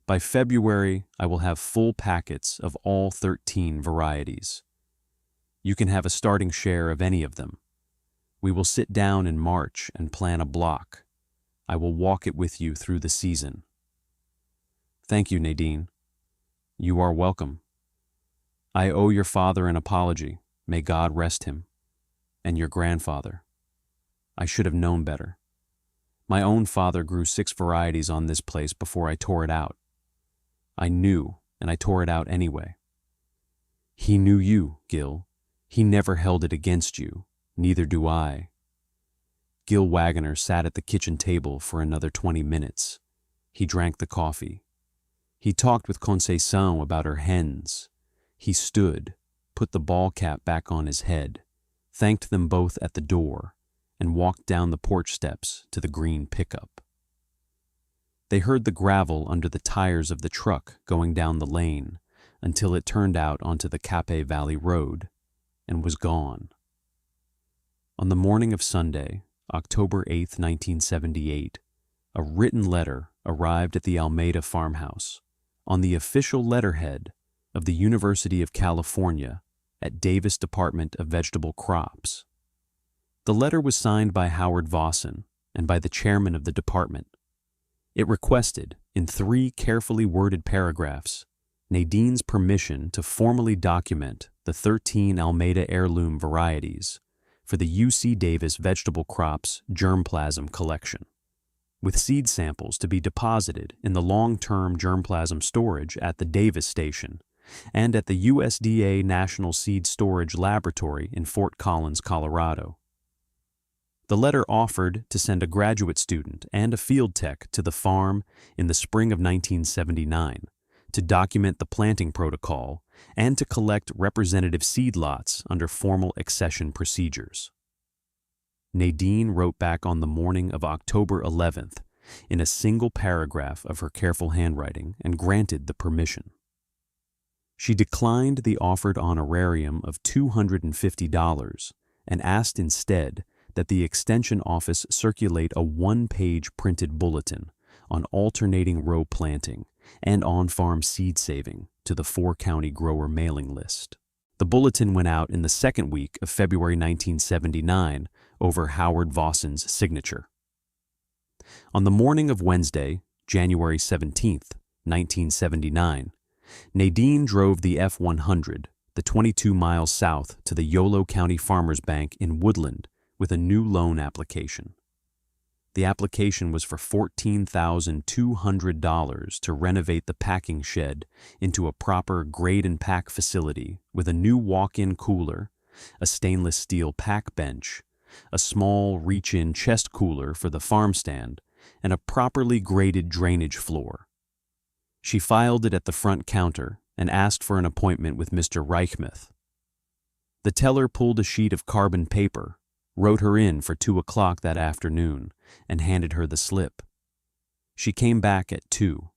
Speaker 1: By February, I will have full packets of all 13 varieties. You can have a starting share of any of them. We will sit down in March and plan a block. I will walk it with you through the season." "Thank you, Nadine." "You are welcome. I owe your father an apology, may God rest him, and your grandfather. I should have known better. My own father grew 6 varieties on this place before I tore it out. I knew, and I tore it out anyway." "He knew you, Gil. He never held it against you. Neither do I." Gil Wagoner sat at the kitchen table for another 20 minutes. He drank the coffee. He talked with Conceição about her hens. He stood, put the ball cap back on his head, thanked them both at the door, and walked down the porch steps to the green pickup. They heard the gravel under the tires of the truck going down the lane until it turned out onto the Capé Valley Road and was gone. On the morning of Sunday, October 8, 1978, a written letter arrived at the Almeida farmhouse on the official letterhead of the University of California at Davis Department of Vegetable Crops. The letter was signed by Howard Vossen and by the chairman of the department. It requested, in 3 carefully worded paragraphs, Nadine's permission to formally document the 13 Almeida Heirloom varieties for the UC Davis Vegetable Crops germplasm collection, with seed samples to be deposited in the long-term germplasm storage at the Davis Station and at the USDA National Seed Storage Laboratory in Fort Collins, Colorado. The letter offered to send a graduate student and a field tech to the farm in the spring of 1979 to document the planting protocol and to collect representative seed lots under formal accession procedures. Nadine wrote back on the morning of October 11th in a single paragraph of her careful handwriting and granted the permission. She declined the offered honorarium of $250 and asked instead that the Extension office circulate a one-page printed bulletin on alternating row planting and on-farm seed saving to the four-county grower mailing list. The bulletin went out in the second week of February 1979 over Howard Vosson's signature. On the morning of Wednesday, January 17, 1979, Nadine drove the F-100, the 22 miles south to the Yolo County Farmers Bank in Woodland with a new loan application. The application was for $14,200 to renovate the packing shed into a proper grade and pack facility with a new walk-in cooler, a stainless steel pack bench, a small reach-in chest cooler for the farm stand, and a properly graded drainage floor. She filed it at the front counter and asked for an appointment with Mr. Reichmuth. The teller pulled a sheet of carbon paper, wrote her in for 2 o'clock that afternoon, and handed her the slip. She came back at 2.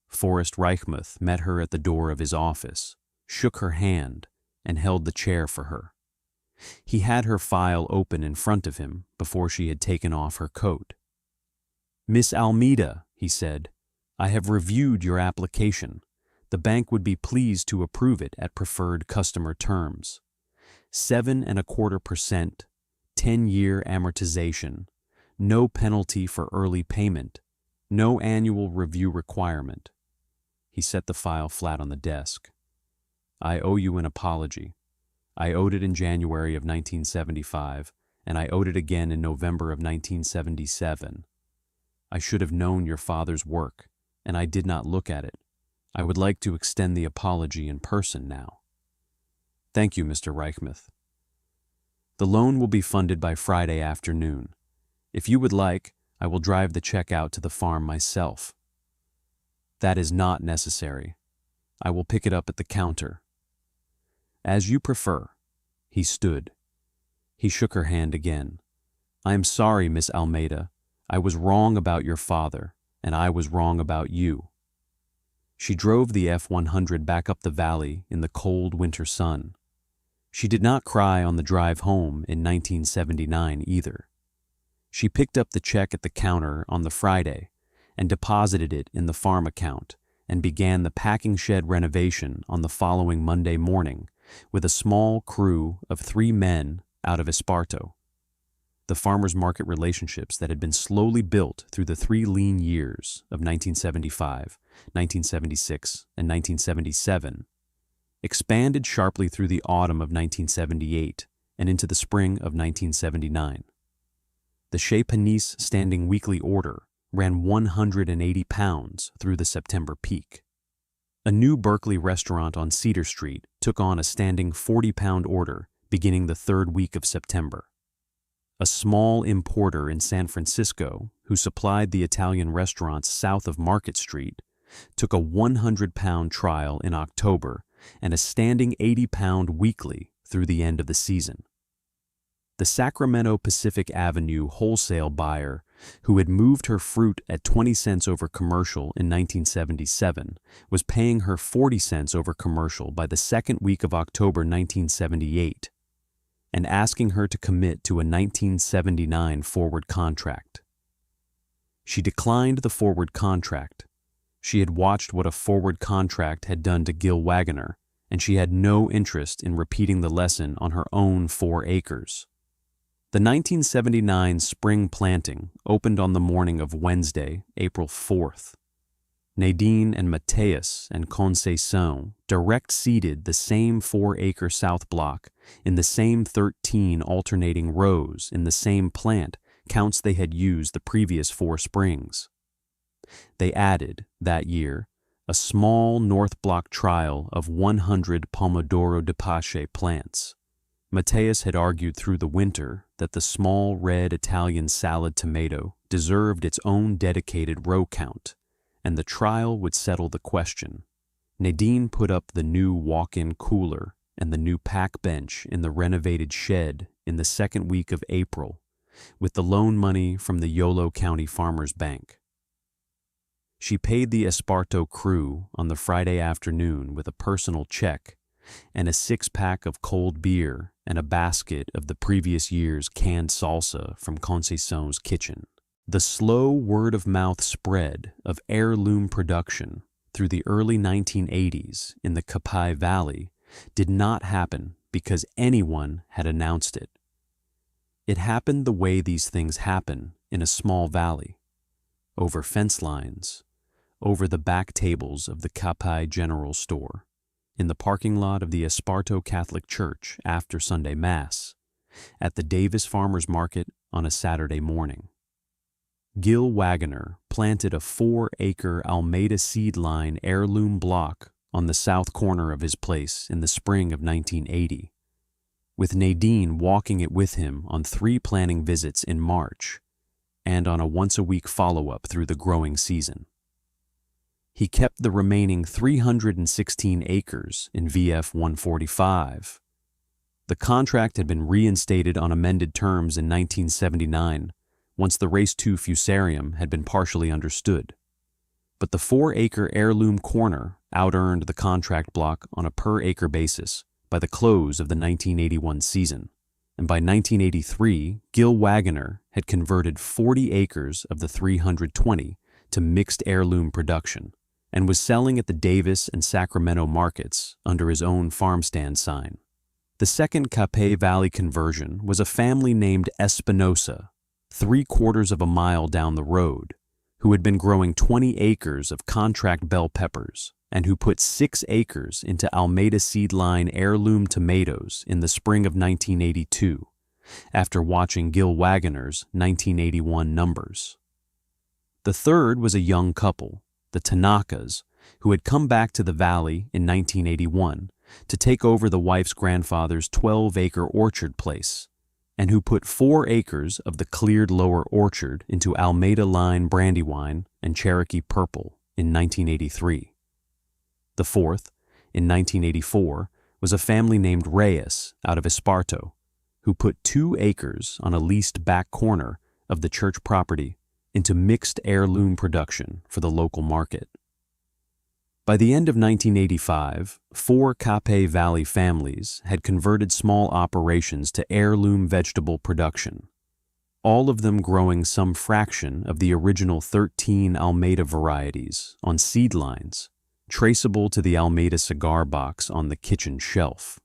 Speaker 1: Forrest Reichmuth met her at the door of his office, shook her hand, and held the chair for her. He had her file open in front of him before she had taken off her coat. "Miss Almeida," he said, "I have reviewed your application. The bank would be pleased to approve it at preferred customer terms. 7.25%, 10-year amortization, no penalty for early payment, no annual review requirement." He set the file flat on the desk. "I owe you an apology. I owed it in January of 1975, and I owed it again in November of 1977. I should have known your father's work, and I did not look at it. I would like to extend the apology in person now. Thank you, Mr. Reichmuth. The loan will be funded by Friday afternoon. If you would like, I will drive the check out to the farm myself." "That is not necessary. I will pick it up at the counter." "As you prefer." He stood. He shook her hand again. "I am sorry, Miss Almeida. I was wrong about your father, and I was wrong about you." She drove the F-100 back up the valley in the cold winter sun. She did not cry on the drive home in 1979 either. She picked up the check at the counter on the Friday and deposited it in the farm account and began the packing shed renovation on the following Monday morning with a small crew of 3 men out of Esparto. The farmers' market relationships that had been slowly built through the 3 lean years of 1975, 1976, and 1977 expanded sharply through the autumn of 1978 and into the spring of 1979. The Chez Panisse standing weekly order ran 180 pounds through the September peak. A new Berkeley restaurant on Cedar Street took on a standing 40-pound order beginning the 3rd week of September. A small importer in San Francisco, who supplied the Italian restaurants south of Market Street, took a 100-pound trial in October and a standing 80-pound weekly through the end of the season. The Sacramento Pacific Avenue wholesale buyer, who had moved her fruit at 20 cents over commercial in 1977, was paying her 40 cents over commercial by the 2nd week of October 1978. And asking her to commit to a 1979 forward contract. She declined the forward contract. She had watched what a forward contract had done to Gil Wagoner, and she had no interest in repeating the lesson on her own 4 acres. The 1979 spring planting opened on the morning of Wednesday, April 4th. Nadine and Mateus and Conceição direct seeded the same 4-acre south block in the same 13 alternating rows in the same plant counts they had used the previous 4 springs. They added, that year, a small north block trial of 100 Pomodoro de Pache plants. Mateus had argued through the winter that the small red Italian salad tomato deserved its own dedicated row count, and the trial would settle the question. Nadine put up the new walk-in cooler and the new pack bench in the renovated shed in the 2nd week of April, with the loan money from the Yolo County Farmers Bank. She paid the Esparto crew on the Friday afternoon with a personal check and a six-pack of cold beer and a basket of the previous year's canned salsa from Conceição's kitchen. The slow word-of-mouth spread of Heirloom production through the early 1980s in the Capay Valley did not happen because anyone had announced it. It happened the way these things happen in a small valley, over fence lines, over the back tables of the Capay General Store, in the parking lot of the Esparto Catholic Church after Sunday Mass, at the Davis Farmers Market on a Saturday morning. Gil Wagoner planted a 4-acre Almeida seed line heirloom block on the south corner of his place in the spring of 1980, with Nadine walking it with him on 3 planting visits in March and on a once-a-week follow-up through the growing season. He kept the remaining 316 acres in VF 145. The contract had been reinstated on amended terms in 1979, once the Race 2 fusarium had been partially understood. But the 4-acre heirloom corner out-earned the contract block on a per-acre basis by the close of the 1981 season, and by 1983, Gil Wagoner had converted 40 acres of the 320 to mixed heirloom production, and was selling at the Davis and Sacramento markets under his own farm stand sign. The second Capay Valley conversion was a family named Espinosa, 3/4 of a mile down the road, who had been growing 20 acres of contract bell peppers and who put 6 acres into Almeida seed line heirloom tomatoes in the spring of 1982, after watching Gil Wagoner's 1981 numbers. The third was a young couple, the Tanakas, who had come back to the valley in 1981 to take over the wife's grandfather's 12-acre orchard place, and who put 4 acres of the cleared lower orchard into Almeida line Brandywine and Cherokee Purple in 1983. The fourth, in 1984, was a family named Reyes out of Esparto, who put 2 acres on a leased back corner of the church property into mixed heirloom production for the local market. By the end of 1985, 4 Capay Valley families had converted small operations to heirloom vegetable production, all of them growing some fraction of the original 13 Almeida varieties on seed lines, traceable to the Almeida cigar box on the kitchen shelf.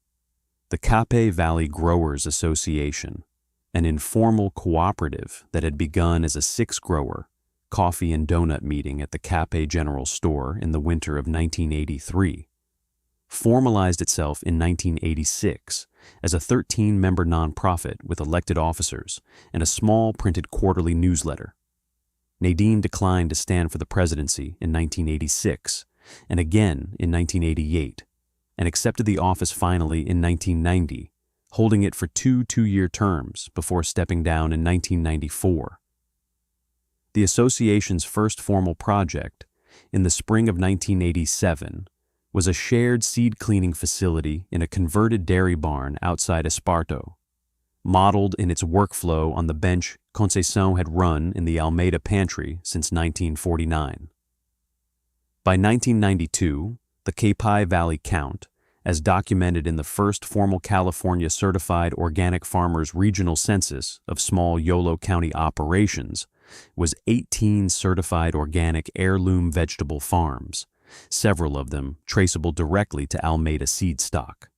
Speaker 1: The Capay Valley Growers Association, an informal cooperative that had begun as a 6-grower coffee and donut meeting at the Capay General Store in the winter of 1983, formalized itself in 1986 as a 13-member nonprofit with elected officers and a small printed quarterly newsletter. Nadine declined to stand for the presidency in 1986 and again in 1988, and accepted the office finally in 1990, holding it for 2 two-year terms before stepping down in 1994. The association's first formal project, in the spring of 1987, was a shared seed cleaning facility in a converted dairy barn outside Esparto, modeled in its workflow on the bench Conceição had run in the Almeida pantry since 1949. By 1992, the Capay Valley count, as documented in the first formal California Certified Organic Farmers Regional Census of small Yolo County operations, was 18 certified organic heirloom vegetable farms, several of them traceable directly to Almeida seed stock.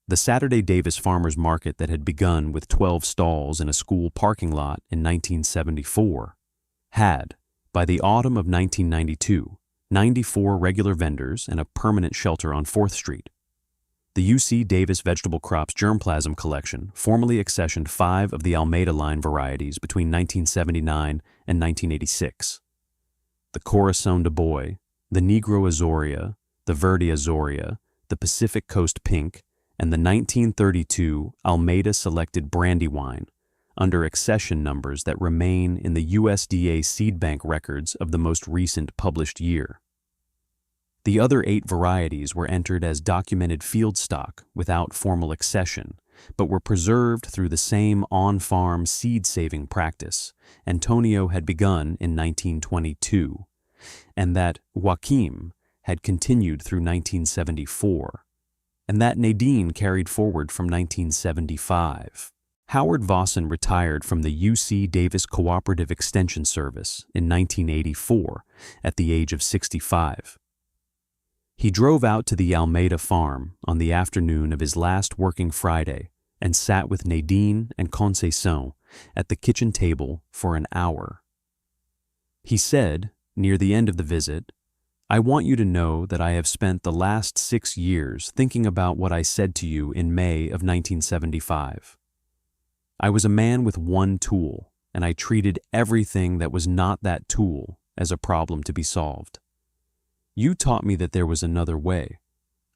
Speaker 1: The Saturday Davis Farmers Market that had begun with 12 stalls in a school parking lot in 1974 had, by the autumn of 1992, 94 regular vendors and a permanent shelter on 4th Street. The UC Davis Vegetable Crops Germplasm Collection formally accessioned 5 of the Almeida line varieties between 1979 and 1986. The Corazon de Boy, the Negro Azoria, the Verde Azoria, the Pacific Coast Pink, and the 1932 Almeida Selected Brandywine, under accession numbers that remain in the USDA seed bank records of the most recent published year. The other 8 varieties were entered as documented field stock without formal accession but were preserved through the same on-farm seed-saving practice Antonio had begun in 1922, and that Joaquim had continued through 1974, and that Nadine carried forward from 1975. Howard Vossen retired from the UC Davis Cooperative Extension Service in 1984 at the age of 65. He drove out to the Almeida farm on the afternoon of his last working Friday and sat with Nadine and Conceição at the kitchen table for an hour. He said, near the end of the visit, "I want you to know that I have spent the last 6 years thinking about what I said to you in May of 1975. I was a man with one tool, and I treated everything that was not that tool as a problem to be solved. You taught me that there was another way.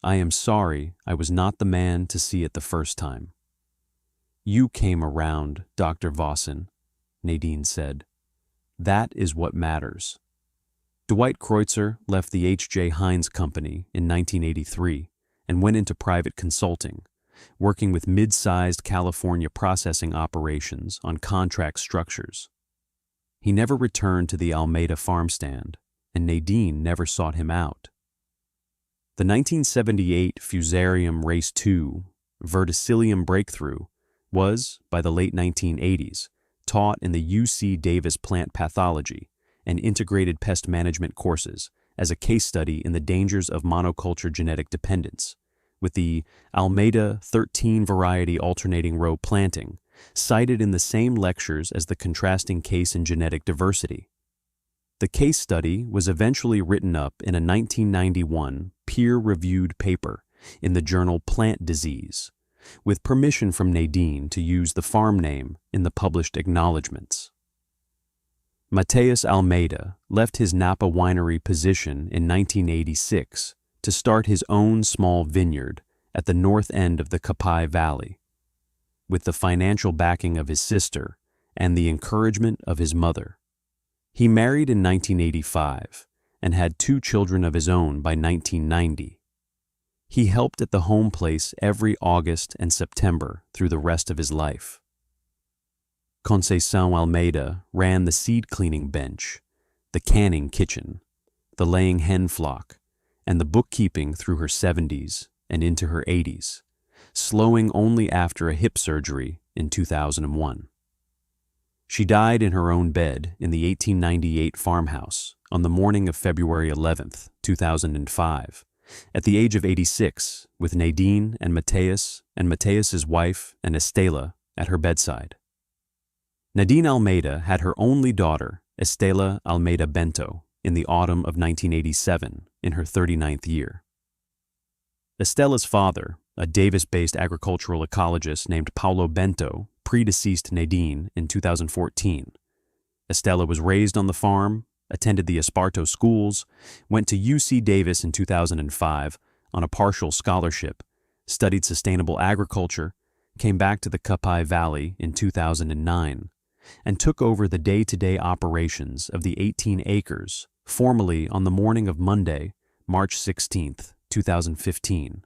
Speaker 1: I am sorry I was not the man to see it the first time." "You came around, Dr. Vossen," Nadine said. "That is what matters." Dwight Kreutzer left the H.J. Heinz Company in 1983 and went into private consulting, working with mid-sized California processing operations on contract structures. He never returned to the Almeida farm stand, and Nadine never sought him out. The 1978 Fusarium Race 2 verticillium breakthrough was, by the late 1980s, taught in the UC Davis Plant Pathology and Integrated Pest Management courses as a case study in the dangers of monoculture genetic dependence, with the Almeida 13 variety alternating row planting cited in the same lectures as the contrasting case in genetic diversity. The case study was eventually written up in a 1991 peer-reviewed paper in the journal Plant Disease, with permission from Nadine to use the farm name in the published acknowledgments. Mateus Almeida left his Napa winery position in 1986 to start his own small vineyard at the north end of the Capay Valley, with the financial backing of his sister and the encouragement of his mother. He married in 1985 and had 2 children of his own by 1990. He helped at the home place every August and September through the rest of his life. Conceição Almeida ran the seed cleaning bench, the canning kitchen, the laying hen flock, and the bookkeeping through her 70s and into her 80s, slowing only after a hip surgery in 2001. She died in her own bed in the 1898 farmhouse on the morning of February 11, 2005, at the age of 86, with Nadine and Mateus's wife and Estela at her bedside. Nadine Almeida had her only daughter, Estela Almeida Bento, in the autumn of 1987, in her 39th year. Estela's father, a Davis-based agricultural ecologist named Paulo Bento, predeceased Nadine in 2014. Estela was raised on the farm, attended the Esparto schools, went to UC Davis in 2005 on a partial scholarship, studied sustainable agriculture, came back to the Capay Valley in 2009, and took over the day-to-day operations of the 18 acres, formally on the morning of Monday, March 16, 2015,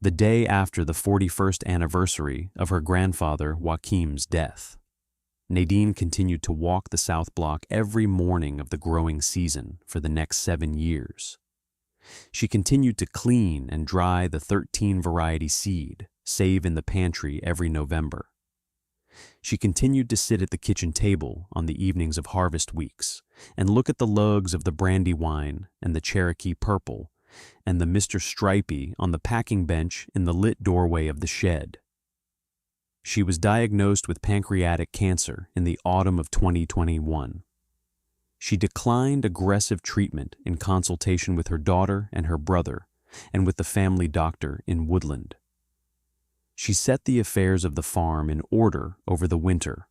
Speaker 1: the day after the 41st anniversary of her grandfather Joaquim's death. Nadine continued to walk the South Block every morning of the growing season for the next 7 years. She continued to clean and dry the 13 variety seed, save in the pantry every November. She continued to sit at the kitchen table on the evenings of harvest weeks and look at the lugs of the Brandywine and the Cherokee Purple and the Mr. Stripey on the packing bench in the lit doorway of the shed. She was diagnosed with pancreatic cancer in the autumn of 2021. She declined aggressive treatment in consultation with her daughter and her brother and with the family doctor in Woodland. She set the affairs of the farm in order over the winter,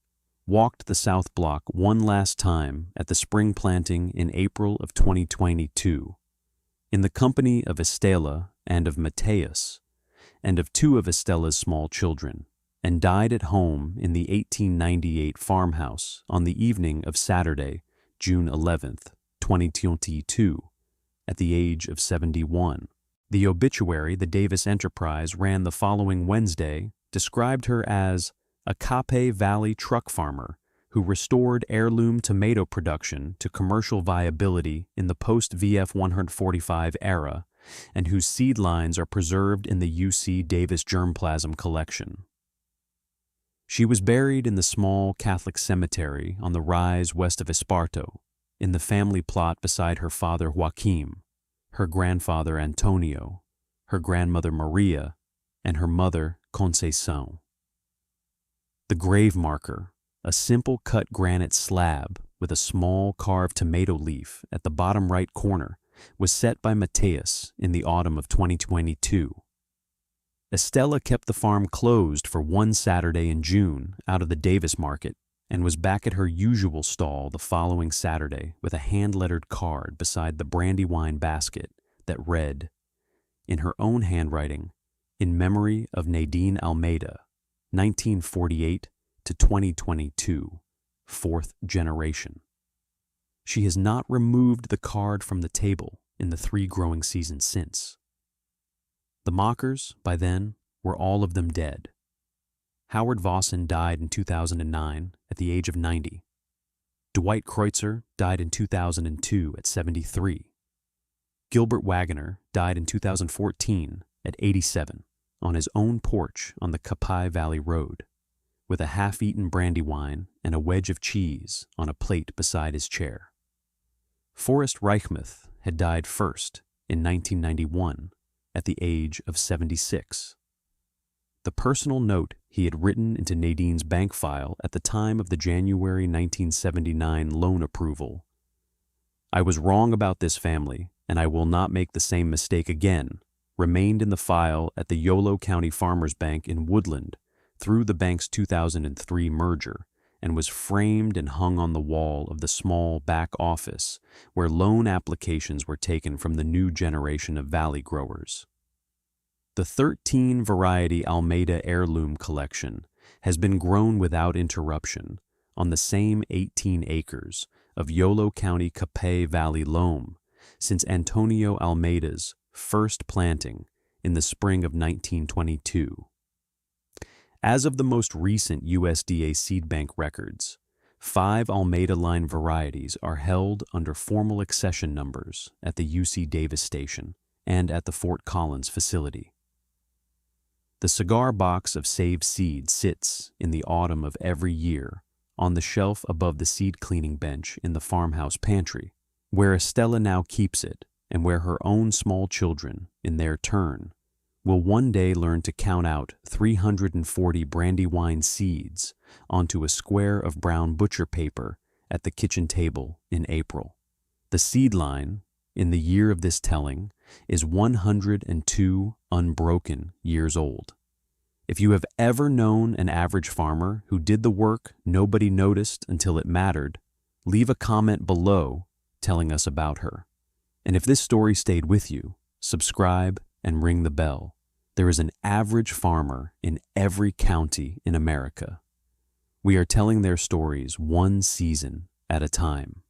Speaker 1: walked the South Block one last time at the spring planting in April of 2022, in the company of Estela and of Mateus, and of 2 of Estela's small children, and died at home in the 1898 farmhouse on the evening of Saturday, June 11th, 2022, at the age of 71. The obituary the Davis Enterprise ran the following Wednesday, described her as a Capay Valley truck farmer who restored heirloom tomato production to commercial viability in the post-VF 145 era, and whose seed lines are preserved in the UC Davis germplasm collection. She was buried in the small Catholic cemetery on the rise west of Esparto, in the family plot beside her father Joaquim, her grandfather Antonio, her grandmother Maria, and her mother Conceição. The grave marker, a simple cut granite slab with a small carved tomato leaf at the bottom right corner, was set by Mateus in the autumn of 2022. Estella kept the farm closed for one Saturday in June out of the Davis market and was back at her usual stall the following Saturday with a hand-lettered card beside the Brandywine basket that read, in her own handwriting, "In memory of Nadine Almeida, 1948 to 2022, fourth generation." She has not removed the card from the table in the 3 growing seasons since. The mockers, by then, were all of them dead. Howard Vossen died in 2009 at the age of 90. Dwight Kreutzer died in 2002 at 73. Gilbert Wagoner died in 2014 at 87 on his own porch on the Capay Valley Road, with a half-eaten Brandywine and a wedge of cheese on a plate beside his chair. Forrest Reichmuth had died first in 1991 at the age of 76. The personal note he had written into Nadine's bank file at the time of the January 1979 loan approval. "I was wrong about this family, and I will not make the same mistake again," remained in the file at the Yolo County Farmers Bank in Woodland through the bank's 2003 merger, and was framed and hung on the wall of the small back office where loan applications were taken from the new generation of valley growers. The 13-variety Almeida heirloom collection has been grown without interruption on the same 18 acres of Yolo County Capay Valley loam since Antonio Almeida's first planting in the spring of 1922. As of the most recent USDA Seed Bank records, 5 Almeida line varieties are held under formal accession numbers at the UC Davis station and at the Fort Collins facility. The cigar box of saved seed sits in the autumn of every year on the shelf above the seed cleaning bench in the farmhouse pantry, where Estella now keeps it and where her own small children, in their turn, will one day learn to count out 340 Brandywine seeds onto a square of brown butcher paper at the kitchen table in April. The seed line, in the year of this telling, is 102 unbroken years old. If you have ever known an average farmer who did the work nobody noticed until it mattered, leave a comment below telling us about her. And if this story stayed with you, subscribe and ring the bell. There is an average farmer in every county in America. We are telling their stories one season at a time.